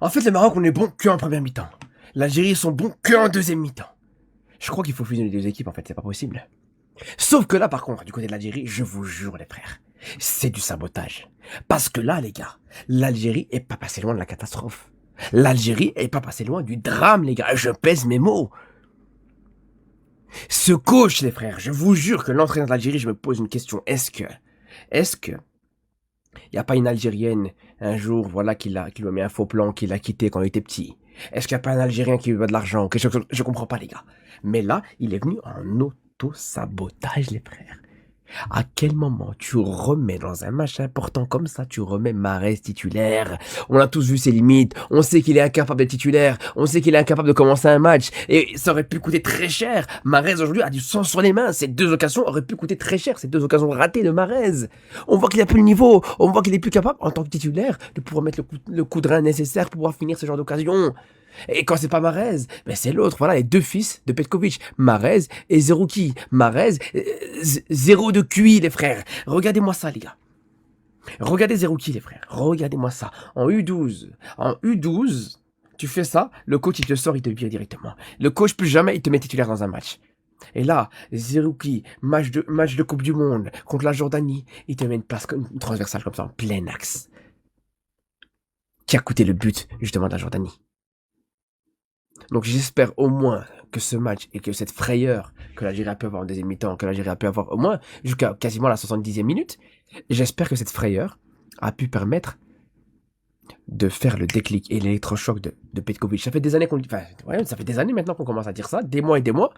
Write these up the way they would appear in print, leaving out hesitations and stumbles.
En fait, le Maroc, on est bon qu'en première mi-temps. L'Algérie, ils sont bons qu'en deuxième mi-temps. Je crois qu'il faut fusionner les deux équipes, en fait, c'est pas possible. Sauf que là, par contre, du côté de l'Algérie, je vous jure, les frères, c'est du sabotage. Parce que là, les gars, l'Algérie est pas passée loin de la catastrophe. L'Algérie est pas passée loin du drame, les gars. Je pèse mes mots. Ce coach, les frères, je vous jure que l'entraîneur de l'Algérie, je me pose une question. Est-ce que, il n'y a pas une Algérienne, un jour, voilà, qui lui a mis un faux plan, qui l'a quitté quand il était petit? Est-ce qu'il n'y a pas un Algérien qui lui doit de l'argent? Je comprends pas, les gars. Mais là, il est venu en auto-sabotage, les frères. À quel moment tu remets dans un match important comme ça, tu remets Mahrez titulaire? On a tous vu ses limites, on sait qu'il est incapable d'être titulaire, on sait qu'il est incapable de commencer un match, et ça aurait pu coûter très cher. Mahrez aujourd'hui a du sang sur les mains, ces deux occasions auraient pu coûter très cher, ces deux occasions ratées de Mahrez. On voit qu'il a plus le niveau, on voit qu'il est plus capable en tant que titulaire de pouvoir mettre le coup de rein nécessaire pour pouvoir finir ce genre d'occasion. Et quand c'est pas Mahrez, ben c'est l'autre, voilà, les deux fils de Petkovic, Mahrez et Zerouki. Mahrez, zéro de QI, les frères. Regardez-moi ça, les gars. Regardez Zerouki, les frères. Regardez-moi ça. En U12, tu fais ça, le coach, il te sort, il te vire directement. Le coach, plus jamais, il te met titulaire dans un match. Et là, Zerouki, match de Coupe du Monde contre la Jordanie, il te met une place une transversale comme ça, en plein axe. Qui a coûté le but, justement, de la Jordanie. Donc j'espère au moins que ce match et que cette frayeur que l'Algérie a pu avoir en deuxième mi-temps, que l'Algérie a pu avoir au moins jusqu'à quasiment la 70e minute, j'espère que cette frayeur a pu permettre de faire le déclic et l'électrochoc de Petkovic. Ça fait des années ça fait des années maintenant qu'on commence à dire ça, des mois et des mois.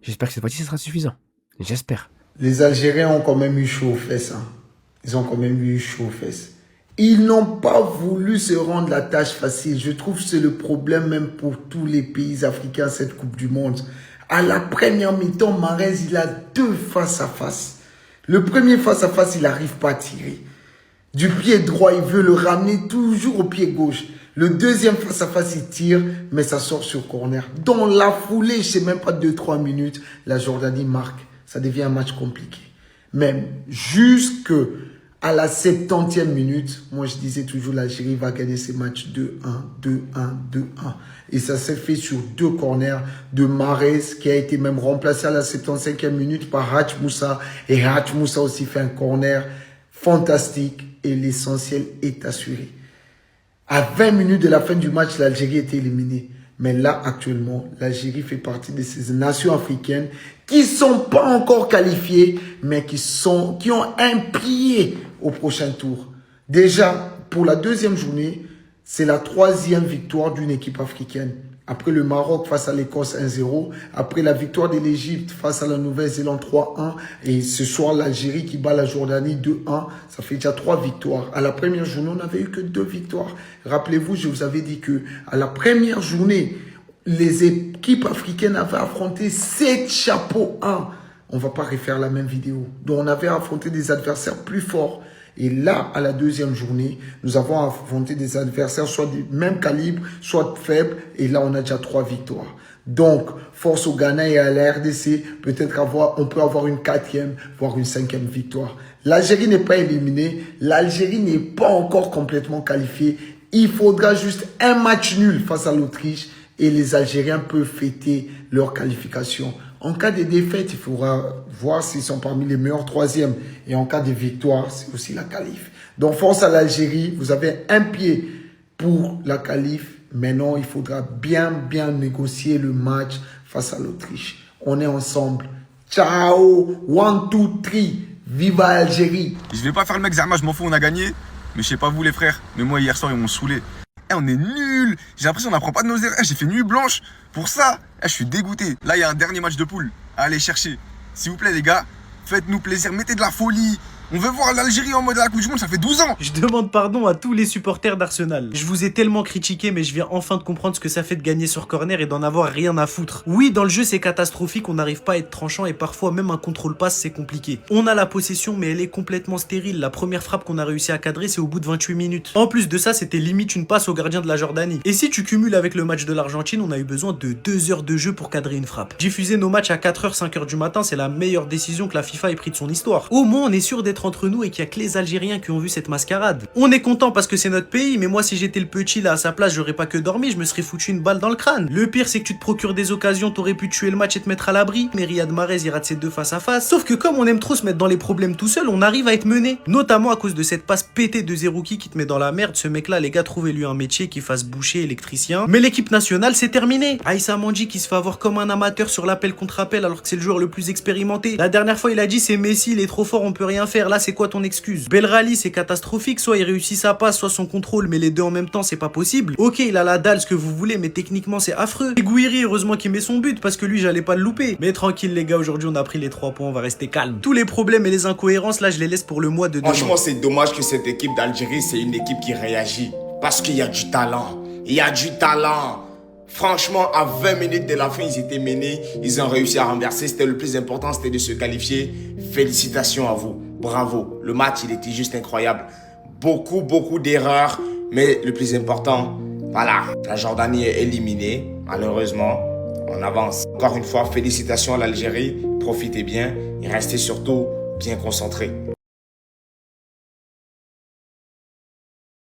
J'espère que cette fois-ci ce sera suffisant. J'espère. Les Algériens ont quand même eu chaud aux fesses. Hein. Ils ont quand même eu chaud aux fesses. Ils n'ont pas voulu se rendre la tâche facile. Je trouve que c'est le problème même pour tous les pays africains, cette Coupe du Monde. À la première mi-temps, Mahrez, il a deux face-à-face. Le premier face-à-face, il n'arrive pas à tirer. Du pied droit, il veut le ramener toujours au pied gauche. Le deuxième face-à-face, il tire, mais ça sort sur corner. Dans la foulée, je ne sais même pas 2-3 minutes, la Jordanie marque. Ça devient un match compliqué. Même jusque à la 70e minute, moi je disais toujours l'Algérie va gagner ces matchs 2-1, 2-1, 2-1. Et ça s'est fait sur deux corners de Mahrez qui a été même remplacé à la 75e minute par Hach Moussa. Et Hach Moussa aussi fait un corner fantastique et l'essentiel est assuré. À 20 minutes de la fin du match, l'Algérie était éliminée. Mais là, actuellement, l'Algérie fait partie de ces nations africaines qui ne sont pas encore qualifiées, mais qui ont un pied au prochain tour. Déjà, pour la deuxième journée, c'est la troisième victoire d'une équipe africaine. Après le Maroc face à l'Écosse 1-0, après la victoire de l'Égypte face à la Nouvelle-Zélande 3-1, et ce soir l'Algérie qui bat la Jordanie 2-1, ça fait déjà 3 victoires. À la première journée, on n'avait eu que 2 victoires. Rappelez-vous, je vous avais dit que à la première journée, les équipes africaines avaient affronté 7 chapeaux 1. On ne va pas refaire la même vidéo. Donc on avait affronté des adversaires plus forts. Et là, à la deuxième journée, nous avons affronté des adversaires soit du même calibre, soit faibles. Et là, on a déjà 3 victoires. Donc, force au Ghana et à la RDC, peut-être on peut avoir une 4e, voire une 5e victoire. L'Algérie n'est pas éliminée. L'Algérie n'est pas encore complètement qualifiée. Il faudra juste un match nul face à l'Autriche et les Algériens peuvent fêter leur qualification. En cas de défaite, il faudra voir s'ils sont parmi les meilleurs 3e. Et en cas de victoire, c'est aussi la qualif. Donc, force à l'Algérie. Vous avez un pied pour la qualif. Maintenant, il faudra bien négocier le match face à l'Autriche. On est ensemble. Ciao. 1, 2, 3. Viva Algérie. Je vais pas faire le mec, Zerma, je m'en fous, on a gagné. Mais je sais pas vous, les frères. Mais moi, hier soir, ils m'ont saoulé. On est nuls. J'ai l'impression qu'on n'apprend pas de nos erreurs. J'ai fait nuit blanche pour ça. Je suis dégoûté. Là, il y a un dernier match de poule à aller chercher. S'il vous plaît, les gars, faites-nous plaisir. Mettez de la folie. On veut voir l'Algérie en mode à la Coupe du Monde, ça fait 12 ans. Je demande pardon à tous les supporters d'Arsenal. Je vous ai tellement critiqué, mais je viens enfin de comprendre ce que ça fait de gagner sur corner et d'en avoir rien à foutre. Oui, dans le jeu, c'est catastrophique, on n'arrive pas à être tranchant et parfois même un contrôle passe, c'est compliqué. On a la possession, mais elle est complètement stérile. La première frappe qu'on a réussi à cadrer, c'est au bout de 28 minutes. En plus de ça, c'était limite une passe au gardien de la Jordanie. Et si tu cumules avec le match de l'Argentine, on a eu besoin de 2 heures de jeu pour cadrer une frappe. Diffuser nos matchs à 4h, 5h du matin, c'est la meilleure décision que la FIFA ait prise de son histoire. Au moins, on est sûr d'être d'être entre nous et qu'il y a que les Algériens qui ont vu cette mascarade. On est content parce que c'est notre pays, mais moi si j'étais le petit là à sa place, j'aurais pas que dormi, je me serais foutu une balle dans le crâne. Le pire c'est que tu te procures des occasions, t'aurais pu tuer le match et te mettre à l'abri, mais Riyad Mahrez il rate ses 2 face à face. Sauf que comme on aime trop se mettre dans les problèmes tout seul, on arrive à être mené. Notamment à cause de cette passe pétée de Zerouki qui te met dans la merde. Ce mec là, les gars, trouvez-lui un métier qui fasse boucher, électricien. Mais l'équipe nationale c'est terminé. Aïssa Mandji qui se fait avoir comme un amateur sur l'appel contre appel alors que c'est le joueur le plus expérimenté. La dernière fois il a dit c'est Messi, il est trop fort, on peut rien faire. Là c'est quoi ton excuse? Belrali c'est catastrophique, soit il réussit sa passe, soit son contrôle, mais les deux en même temps c'est pas possible. Ok, il a la dalle, ce que vous voulez, mais techniquement c'est affreux. Et Gouiri, heureusement qu'il met son but parce que lui j'allais pas le louper. Mais tranquille les gars, aujourd'hui on a pris les 3 points, on va rester calme. Tous les problèmes et les incohérences là je les laisse pour le mois de demain. Franchement c'est dommage que cette équipe d'Algérie c'est une équipe qui réagit parce qu'il y a du talent. Il y a du talent. Franchement, à 20 minutes de la fin, ils étaient menés. Ils ont réussi à renverser. C'était le plus important, c'était de se qualifier. Félicitations à vous. Bravo. Le match, il était juste incroyable. Beaucoup d'erreurs. Mais le plus important, voilà. La Jordanie est éliminée, malheureusement. On avance. Encore une fois, félicitations à l'Algérie. Profitez bien et restez surtout bien concentrés.